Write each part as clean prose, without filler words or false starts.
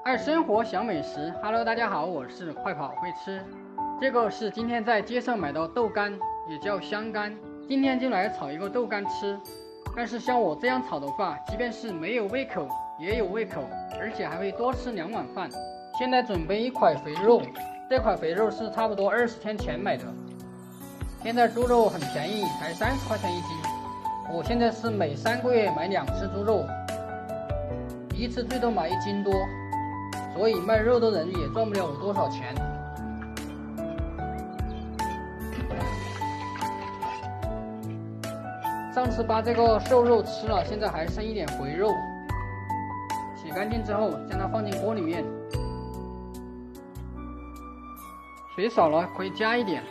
爱生活想美食 ，Hello， 大家好，我是快跑会吃。这个是今天在街上买到豆干，也叫香干。今天就来炒一个豆干吃。但是像我这样炒的话，即便是没有胃口，也有胃口，而且还会多吃2碗饭。现在准备一块肥肉，这块肥肉是差不多20天前买的。现在猪肉很便宜，才30块钱1斤。我现在是每3个月买2次猪肉，一次最多买1斤多。所以卖肉的人也赚不了我多少钱。上次把这个瘦肉吃了，现在还剩一点回肉。洗干净之后，将它放进锅里面。水少了可以加一点。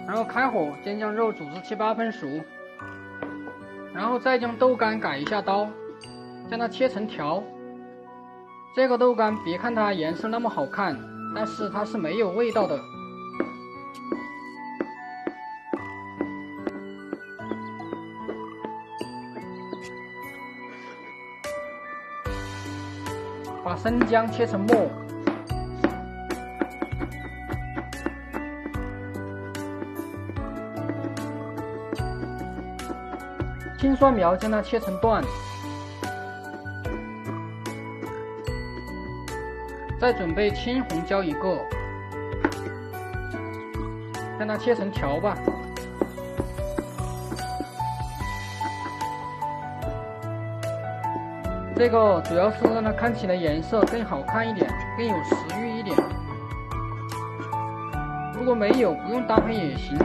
然后开火，先将肉煮至7、8分熟。然后再将豆干改一下刀，将它切成条。这个豆干别看它颜色那么好看，但是它是没有味道的。把生姜切成末，青蒜苗将它切成段。再准备青红椒1个，将它切成条吧。这个主要是让它看起来颜色更好看一点，更有食欲一点。如果没有，不用搭配也行。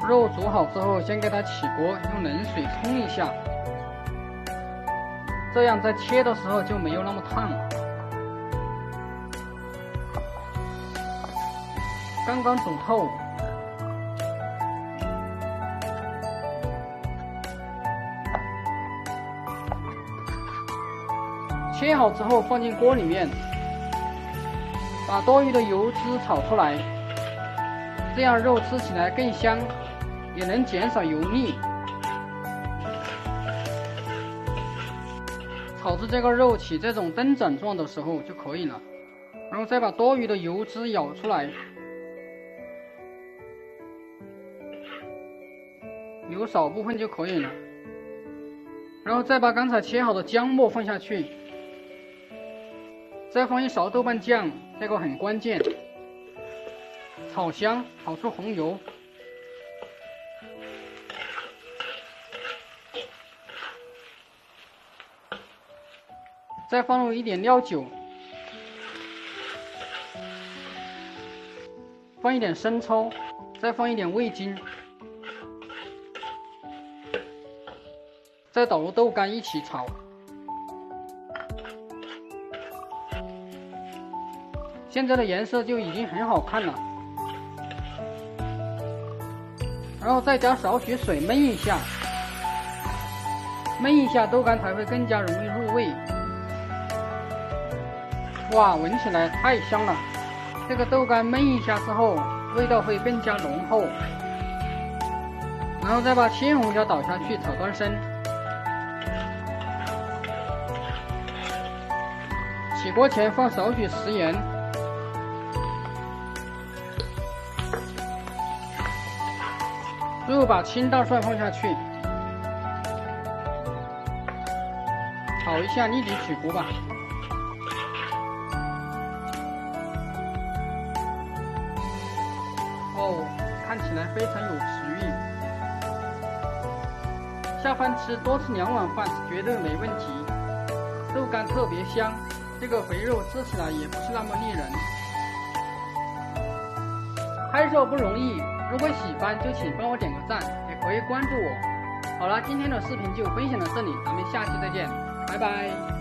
肉煮好之后，先给它起锅，用冷水冲一下。这样在切的时候就没有那么烫。刚刚煮透，切好之后放进锅里面，把多余的油脂炒出来，这样肉吃起来更香，也能减少油腻。炒至这个肉起这种灯盏状的时候就可以了，然后再把多余的油脂舀出来，留少部分就可以了。然后再把刚才切好的姜末放下去，再放1勺豆瓣酱，这个很关键，炒香，炒出红油。再放入一点料酒，放一点生抽，再放一点味精，再倒入豆干一起炒。现在的颜色就已经很好看了。然后再加少许水焖一下，焖一下豆干才会更加容易入味。哇，闻起来太香了！这个豆干焖一下之后，味道会更加浓厚。然后再把青红椒倒下去炒断生。起锅前放少许食盐，最后把青大蒜放下去，炒一下立即取锅吧。哦，看起来非常有食欲。下饭吃多吃2碗饭是绝对没问题。豆干特别香，这个肥肉吃起来也不是那么腻人。拍摄不容易，如果喜欢就请帮我点个赞，也可以关注我。好了，今天的视频就分享到这里，咱们下期再见，拜拜。